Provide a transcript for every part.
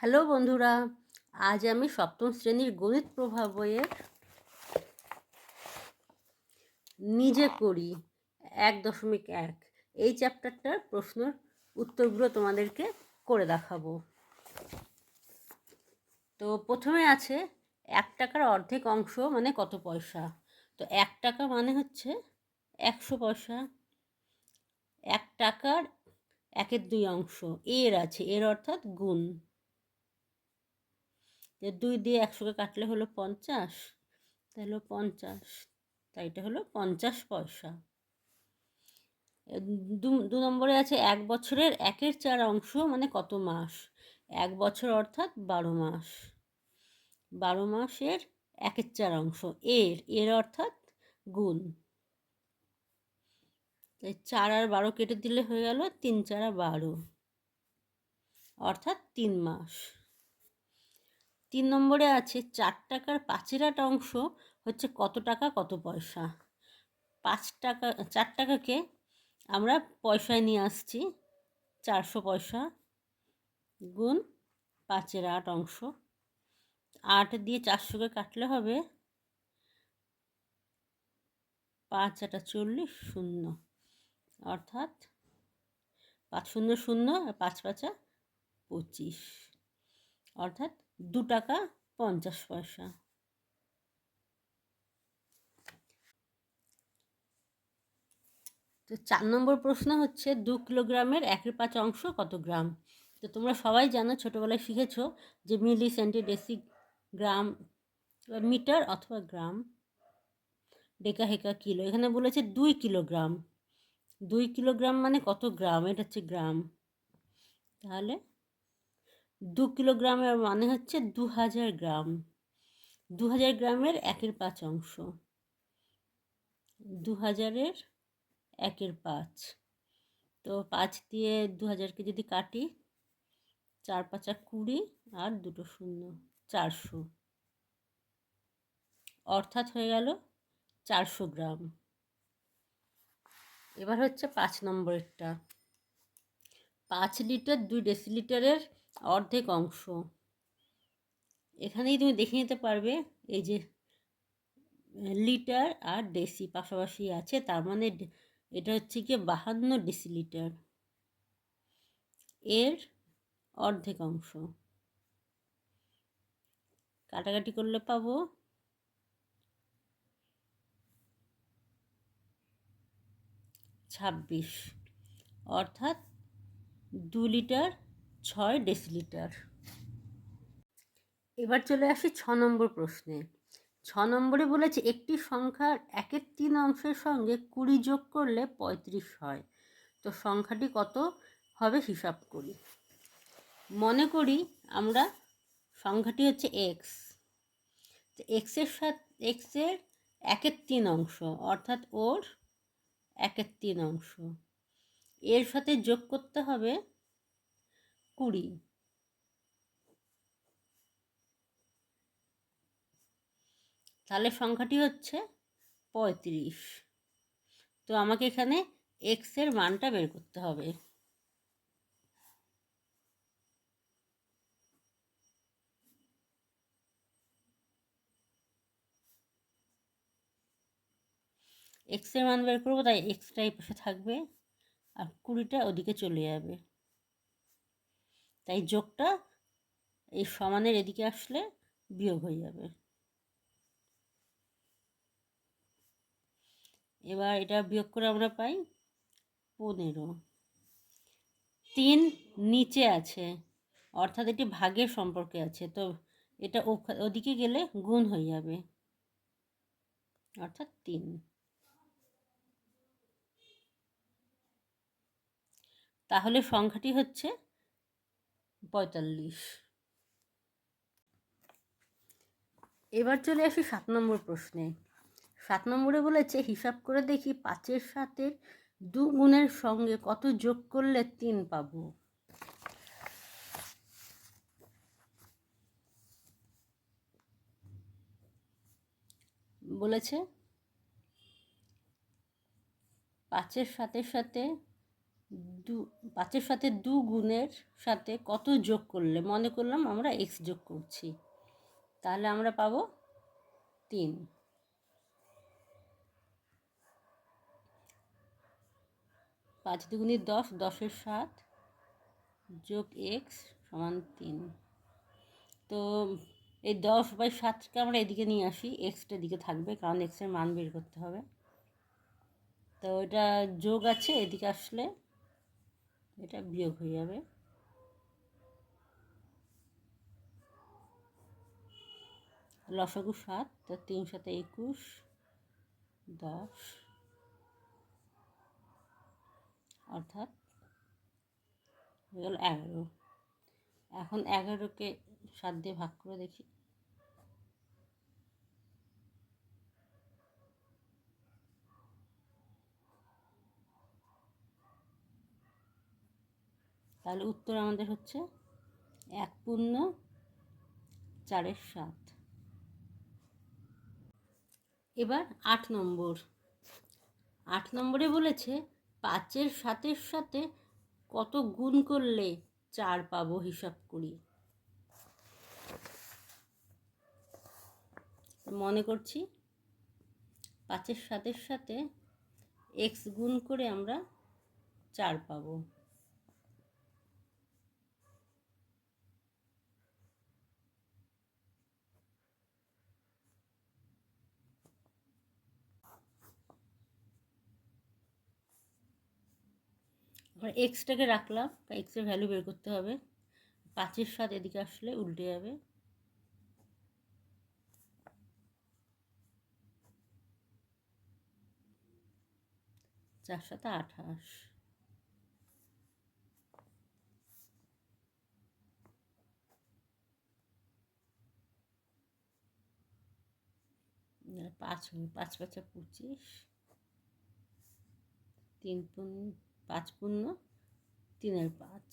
Hello বন্ধুরা, আজ আমি সপ্তম শ্রেণীর গণিত প্রভাব বইয়ের নিজে করি 1.1 এই চ্যাপ্টারটার প্রশ্নের উত্তরগুলো তোমাদেরকে করে দেখাবো। তো প্রথমে আছে 1 টাকার অর্ধেক অংশ মানে কত পয়সা। তো 1 টাকা মানে হচ্ছে 100 পয়সা। 1 টাকার 1/2 অংশ এর আছে, এর অর্থাৎ গুণ। 2 দিয়ে 100কে কাটলে হলো 50, তাহলে 50, তাই এটা হলো 50 পয়সা। 2 নম্বরে আছে 1 বছরের 1/4 অংশ মানে কত মাস। 1 বছর অর্থাৎ 12 মাস। 12 মাসের 1/4 অংশ এর অর্থাৎ গুণ। তাই 4 আর 12 কেটে দিলে হয়ে গেল 3 × 4 = 12, অর্থাৎ 3 মাস। 3 নম্বরে আছে 4 টাকার 5/8 অংশ হচ্ছে কত টাকা কত পয়সা। 5 টাকা 4 টাকাকে আমরা পয়সায় নিয়ে আসছি, 400 পয়সা গুণ 5/8 অংশ। 8 দিয়ে 400কে কাটলে হবে 5 × 8 = 40, 0, অর্থাৎ 5 0 0 আর 5 5 25, অর্থাৎ 2 টাকা 50 পয়সা। তো 4 নম্বর প্রশ্ন হচ্ছে 2 কিলোগ্রামের 1/5 অংশ কত গ্রাম। তো তোমরা সবাই জানো, ছোটোবেলায় শিখেছো যে মিলি, সেন্টি, ডেসি, গ্রাম, মিটার অথবা গ্রাম, ডেকা, হেকা, কিলো। এখানে বলেছে 2 কিলোগ্রাম। 2 কিলোগ্রাম মানে কত গ্রাম, এটা হচ্ছে গ্রাম। তাহলে 2 কিলোগ্রামের মানে হচ্ছে 2000 গ্রাম। 2000 গ্রামের 1/5 অংশ, 2000-এর 1/5। তো 5 দিয়ে 2000কে যদি কাটি, 4 5 20 আর 2 0, 400, অর্থাৎ হয়ে গেল 400 গ্রাম। এবার হচ্ছে 5 নম্বরেরটা, 5 লিটার 2 ডেসিলিটারের অর্ধেক অংশ। এখানেই তুমি দেখে নিতে পারবে, এই যে লিটার আর ডেসি পাশাপাশি আছে, তার মানে এটা হচ্ছে কি 52 ডেসিলিটার। এর অর্ধেক অংশ কাটাকাটি করলে পাবো 26, অর্থাৎ 2 লিটার 6 ডেসিলিটার। এবার চলে আসি 6 নম্বর প্রশ্নে। 6 নম্বরে বলেছে একটি সংখ্যার 1/3 অংশের সঙ্গে 20 যোগ করলে 35 হয়। তো সংখ্যাটি কত হবে হিসাব করি। মনে করি আমরা সংখ্যাটি হচ্ছে এক্স। তো এক্সের 1/3 অংশ, অর্থাৎ ওর 1/3 অংশ, এর সাথে যোগ করতে হবে 20। তাহলে সংখ্যাটি হচ্ছে 35। তো আমাকে এখানে এক্সের মানটা বের করতে হবে। এক্সের মান বের করবো, তাই এক্সটা এই পাশে থাকবে আর 20টা ওদিকে চলে যাবে। তাই যোগটা এই সমানের এদিকে আসলে বিয়োগ হয়ে যাবে। এবার এটা বিয়োগ করে আমরা পাই 15। 3 নিচে আছে, অর্থাৎ এটি ভাগের সম্পর্কে আছে, তো এটা ওদিকে গেলে গুণ হয়ে যাবে, অর্থাৎ 3। তাহলে সংখ্যাটি হচ্ছে 45। এবার চলে আসি 7 নম্বর প্রশ্নে। 7 নম্বরে বলেছে হিসাব করে দেখি 5-এর সাথে 2 গুণের সঙ্গে কত যোগ করলে 3 পাবো। বলেছে 5-এর সাথে 5-এর সাথে 2 গুণের সাথে কত যোগ করলে, মনে করলাম আমরা x যোগ করছি, তাহলে আমরা পাবো 3। 5 দুগুণে 10, 10-এর 7 যোগ x সমান 3। তো এই 10/7কে আমরা এদিকে নিয়ে আসি, এক্সটা দিকে থাকবে কারণ এক্সের মান বের করতে হবে। তো এটা যোগ আছে, এদিকে আসলে এটা বিয়োগ হয়ে যাবে। লসাগু 7, তো 3 × 7 = 21, 10 অর্থাৎ হয়ে গেল 11। এখন 11কে 7 দিয়ে ভাগ করে দেখি। তাহলে উত্তর আমাদের হচ্ছে 1.4-7। এবার 8 নম্বর। 8 নম্বরে বলেছে 5-এর 7-এর সাথে কত গুণ করলে 4 পাবো, হিসাব করি। মনে করছি 5-এর 7-এর সাথে x গুণ করে আমরা 4 পাবো। আমরা এক্সটাকে রাখলাম, এক্সের ভ্যালু বের করতে হবে। 5-এর 7 এদিকে আসলে উল্টে যাবে। 4 × 7 = 28। পাঁচ 5 × 5 = 25, 5 পূর্ণ 3-এর 5।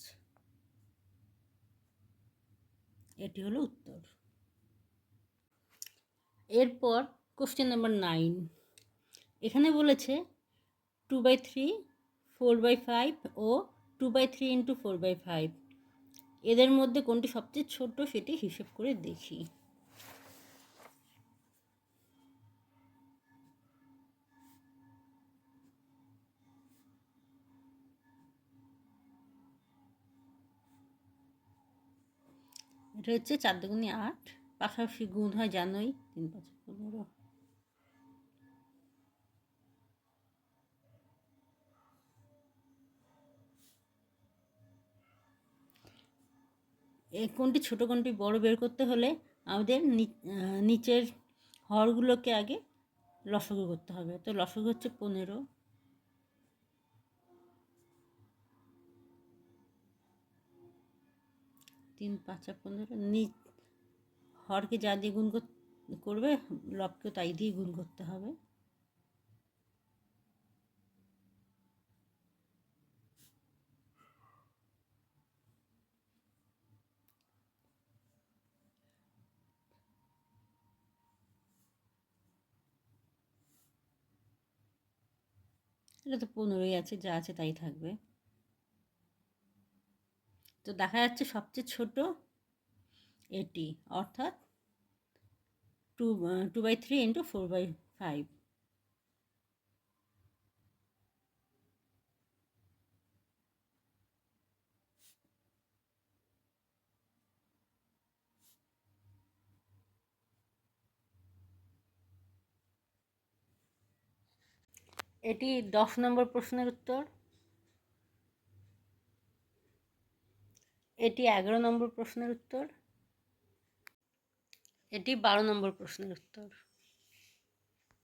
এটি হলো উত্তর। এরপর কোশ্চেন নাম্বার 9। এখানে বলেছে 2/3, 4/5 ও 2/3 × 4/5 এদের মধ্যে কোনটি সবচেয়ে ছোট সেটি হিসেব করে দেখি। এটা হচ্ছে 4 দুগুণে 8, পাশাপাশি গুণ হয় জানোই, 3 × 5 = 15। কোনটি ছোট কোনটি বড় বের করতে হলে আমাদের নিচের হরগুলোকে আগে লসাগু করতে হবে। তো লসাগু হচ্ছে 15, 3 × 5 = 15। হরকে যা দিয়ে গুণ করবে, লবকেও তাই দিয়ে গুণ করতে হবে। এটা তো 15ই আছে, যা আছে তাই থাকবে। তো দেখা যাচ্ছে সবচেয়ে ছোট এটি, অর্থাৎ 2/3 × 4/5। এটি 10 নম্বর প্রশ্নের উত্তর। এটি 11 নম্বর প্রশ্নের উত্তর। এটি 12 নম্বর প্রশ্নের উত্তর।